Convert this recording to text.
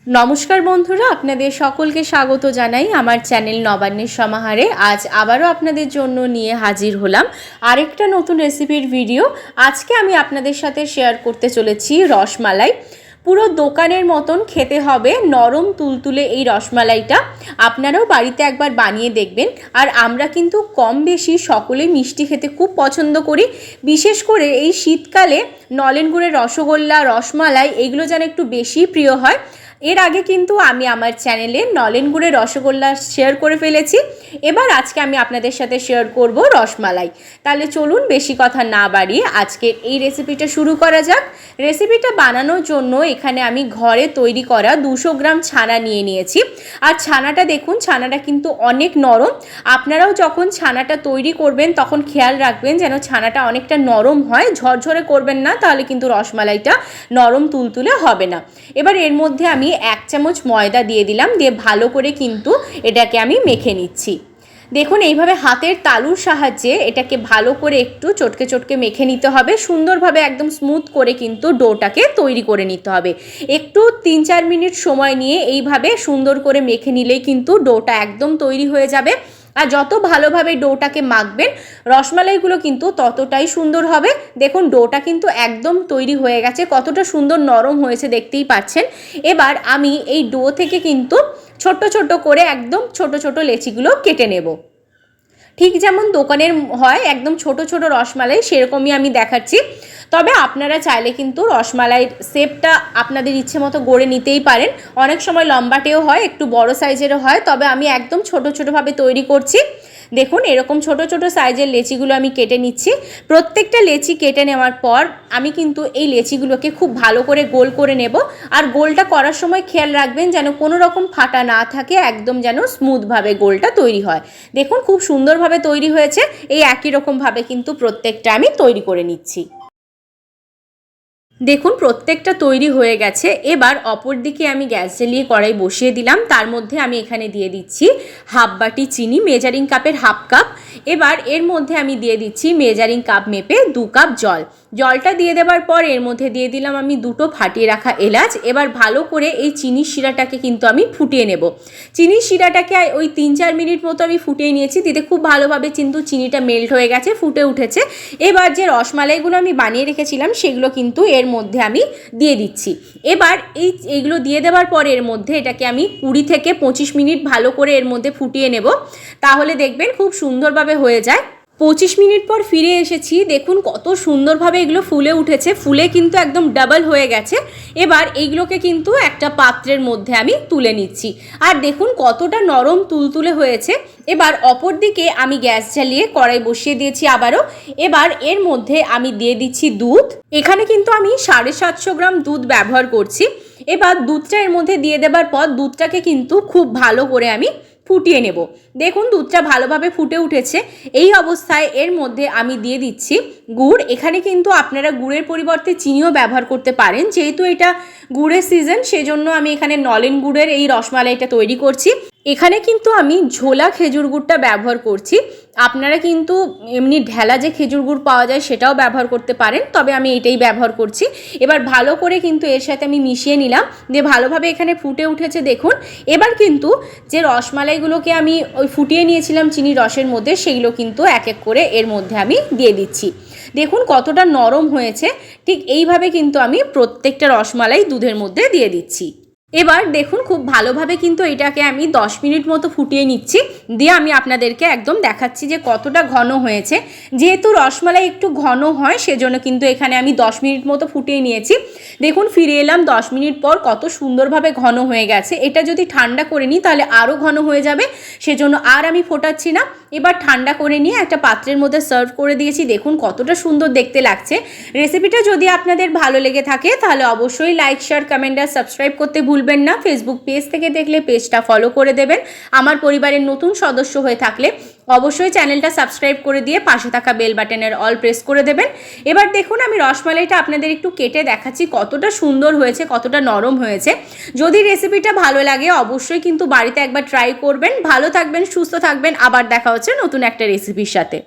নমস্কার বন্ধুরা, আপনাদের সকলকে স্বাগত জানাই আমার চ্যানেল নবান্নের সমাহারে। আজ আবারও আপনাদের জন্য নিয়ে হাজির হলাম আরেকটা নতুন রেসিপির ভিডিও। আজকে আমি আপনাদের সাথে শেয়ার করতে চলেছি রসমালাই। পুরো দোকানের মতন খেতে হবে, নরম তুলতুলে এই রসমালাইটা। আপনারাও বাড়িতে একবার বানিয়ে দেখবেন। আর আমরা কিন্তু কম বেশি সকলেই মিষ্টি খেতে খুব পছন্দ করি। বিশেষ করে এই শীতকালে নলেন গুড়ের রসগোল্লা, রসমালাই এগুলো যেন একটু বেশি প্রিয় হয়। এর আগে কিন্তু আমি আমার চ্যানেলে নলেন গুড়ের রসগোল্লা শেয়ার করে ফেলেছি। এবার আজকে আমি আপনাদের সাথে শেয়ার করব রসমালাই। তাহলে চলুন বেশি কথা না বাড়িয়ে আজকের এই রেসিপিটা শুরু করা যাক। রেসিপিটা বানানোর জন্য এখানে আমি ঘরে তৈরি করা 200 গ্রাম ছানা নিয়ে নিয়েছি। আর ছানাটা দেখুন, ছানাটা কিন্তু অনেক নরম। আপনারাও যখন ছানাটা তৈরি করবেন তখন খেয়াল রাখবেন যেন ছানাটা অনেকটা নরম হয়, ঝরঝরে করবেন না, তাহলে কিন্তু রসমালাইটা নরম তুলতুলে হবে না। এবার এর মধ্যে আমি 1 চামচ ময়দা দিয়ে দিলাম, দিয়ে ভালো করে কিন্তু এটাকে আমি মেখে নিচ্ছি। দেখুন এইভাবে হাতের তালুর সাহায্যে এটাকে ভালো করে একটু চটকে চটকে মেখে নিতে হবে। সুন্দরভাবে একদম স্মুথ করে কিন্তু ডোটাকে তৈরি করে নিতে হবে। একটু 3-4 মিনিট সময় নিয়ে এইভাবে সুন্দর করে মেখে নিলেই কিন্তু ডোটা একদম তৈরি হয়ে যাবে। আর যত ভালোভাবে ডোটাকে মাখবেন রসমালাইগুলো কিন্তু ততটাই সুন্দর হবে। দেখুন ডোটা কিন্তু একদম তৈরি হয়ে গেছে, কতটা সুন্দর নরম হয়েছে দেখতেই পাচ্ছেন। এবার আমি এই ডো থেকে কিন্তু ছোট ছোট করে একদম ছোট ছোট লেচিগুলো কেটে নেব। ঠিক যেমন দোকানের হয় একদম ছোট ছোট রসমালাই, সেরকমই আমি দেখাচ্ছি। তবে আপনারা চাইলে কিন্তু রসমালাইয়ের শেপটা আপনাদের ইচ্ছে মতো গড়ে নিতেই পারেন। অনেক সময় লম্বাটেও হয়, একটু বড় সাইজেরও হয়, তবে আমি একদম ছোট ছোটোভাবে তৈরি করছি। দেখুন এরকম ছোট ছোট সাইজের লেচিগুলো আমি কেটে নিচ্ছি। প্রত্যেকটা লেচি কেটে নেওয়ার পর আমি কিন্তু এই লেচিগুলোকে খুব ভালো করে গোল করে নেব। আর গোলটা করার সময় খেয়াল রাখবেন যেন কোনো রকম ফাটা না থাকে, একদম যেন স্মুথভাবে গোলটা তৈরি হয়। দেখুন খুব সুন্দরভাবে তৈরি হয়েছে। এই একই রকমভাবে কিন্তু প্রত্যেকটা আমি তৈরি করে নিচ্ছি। দেখুন প্রত্যেকটা তৈরি হয়ে গেছে। এবার অপর দিকে আমি গ্যাস জ্বালিয়ে কড়াই বসিয়ে দিলাম। তার মধ্যে আমি এখানে দিয়ে দিচ্ছি হাফ বাটি চিনি, মেজারিং কাপের হাফ কাপ। এবার এর মধ্যে আমি দিয়ে দিচ্ছি মেজারিং কাপ মেপে 2 কাপ জল। জলটা দিয়ে দেওয়ার পর এর মধ্যে দিয়ে দিলাম আমি 2টো ফাটিয়ে রাখা এলাচ। এবার ভালো করে এই চিনির শিরাটাকে কিন্তু আমি ফুটিয়ে নেব। চিনির শিরাটাকে ওই 3-4 মিনিট মতো আমি ফুটিয়ে নিয়েছি। দিতে খুব ভালোভাবে কিন্তু চিনিটা মেল্ট হয়ে গেছে, ফুটে উঠেছে। এবার যে রসমালাইগুলো আমি বানিয়ে রেখেছিলাম সেগুলো কিন্তু এর মধ্যে আমি দিয়ে দিচ্ছি। এবার এইগুলো দিয়ে দেওয়ার পর এর মধ্যে এটাকে আমি 20 থেকে 25 মিনিট ভালো করে এর মধ্যে ফুটিয়ে নেব। তাহলে দেখবেন খুব সুন্দরভাবে হয়ে যায়। 25 মিনিট পর ফিরে এসেছি। দেখুন কত সুন্দরভাবে এগুলো ফুলে উঠেছে, ফুলে কিন্তু একদম ডাবল হয়ে গেছে। এবার এইগুলোকে কিন্তু একটা পাত্রের মধ্যে আমি তুলে নিচ্ছি। আর দেখুন কতটা নরম তুলতুলে হয়েছে। এবার অপর দিকে আমি গ্যাস জ্বালিয়ে কড়াই বসিয়ে দিয়েছি আবারও। এবার এর মধ্যে আমি দিয়ে দিচ্ছি দুধ। এখানে কিন্তু আমি 750 গ্রাম দুধ ব্যবহার করছি। এবার দুধটা এর মধ্যে দিয়ে দেবার পর দুধটাকে কিন্তু খুব ভালো করে আমি ফুটিয়ে নেব। দেখুন দুধটা ভালোভাবে ফুটে উঠেছে। এই অবস্থায় এর মধ্যে আমি দিয়ে দিচ্ছি গুড়। এখানে কিন্তু আপনারা গুড়ের পরিবর্তে চিনিও ব্যবহার করতে পারেন। যেহেতু এটা গুড়ের সিজন সেজন্য আমি এখানে নলেন গুড়ের এই রসমালাইটা তৈরি করছি। এখানে কিন্তু আমি ঝোলা খেজুর গুড়টা ব্যবহার করছি। আপনারা কিন্তু এমনি ঢেলা যে খেজুর গুড় পাওয়া যায় সেটাও ব্যবহার করতে পারেন, তবে আমি এটাই ব্যবহার করছি। এবার ভালো করে কিন্তু এর সাথে আমি মিশিয়ে নিলাম, দিয়ে ভালোভাবে এখানে ফুটে উঠেছে দেখুন। এবার কিন্তু যে রসমালাইগুলোকে আমি ওই ফুটিয়ে নিয়েছিলাম চিনি রসের মধ্যে সেগুলো কিন্তু এক এক করে এর মধ্যে আমি দিয়ে দিচ্ছি। দেখুন কতটা নরম হয়েছে। ঠিক এইভাবে কিন্তু আমি প্রত্যেকটা রসমালাই দুধের মধ্যে দিয়ে দিচ্ছি। এবার দেখুন খুব ভালোভাবে কিন্তু এটাকে আমি 10 মিনিট মতো ফুটিয়ে নিচ্ছি। দিয়ে আমি আপনাদেরকে একদম দেখাচ্ছি যে কতটা ঘন হয়েছে। যেহেতু রসমালাই একটু ঘন হয় সেজন্য কিন্তু এখানে আমি 10 মিনিট মতো ফুটিয়ে নিয়েছি। দেখুন ফিরে এলাম 10 মিনিট পর, কত সুন্দরভাবে ঘন হয়ে গেছে। এটা যদি ঠান্ডা করে নিই তাহলে আরও ঘন হয়ে যাবে, সেজন্য আর আমি ফোটাচ্ছি না। এবার ঠান্ডা করে নিয়ে একটা পাত্রের মধ্যে সার্ভ করে দিয়েছি। দেখুন কতটা সুন্দর দেখতে লাগছে। রেসিপিটা যদি আপনাদের ভালো লেগে থাকে তাহলে অবশ্যই লাইক, শেয়ার, কমেন্ট আর সাবস্ক্রাইব করতে ভুলবেন না। ফেসবুক পেজ থেকে দেখলে পেজটা ফলো করে দেবেন। আমার পরিবারের নতুন সদস্য হয়ে থাকলে অবশ্যই চ্যানেলটা সাবস্ক্রাইব করে দিয়ে পাশে থাকা বেল বাটনের অল প্রেস করে দেবেন। এবার দেখুন আমি রসমালাইটা আপনাদের একটু কেটে দেখাচ্ছি কতটা সুন্দর হয়েছে, কতটা নরম হয়েছে। যদি রেসিপিটা ভালো লাগে অবশ্যই কিন্তু বাড়িতে একবার ট্রাই করবেন। ভালো থাকবেন, সুস্থ থাকবেন। আবার দেখা হচ্ছে নতুন একটা রেসিপির সাথে।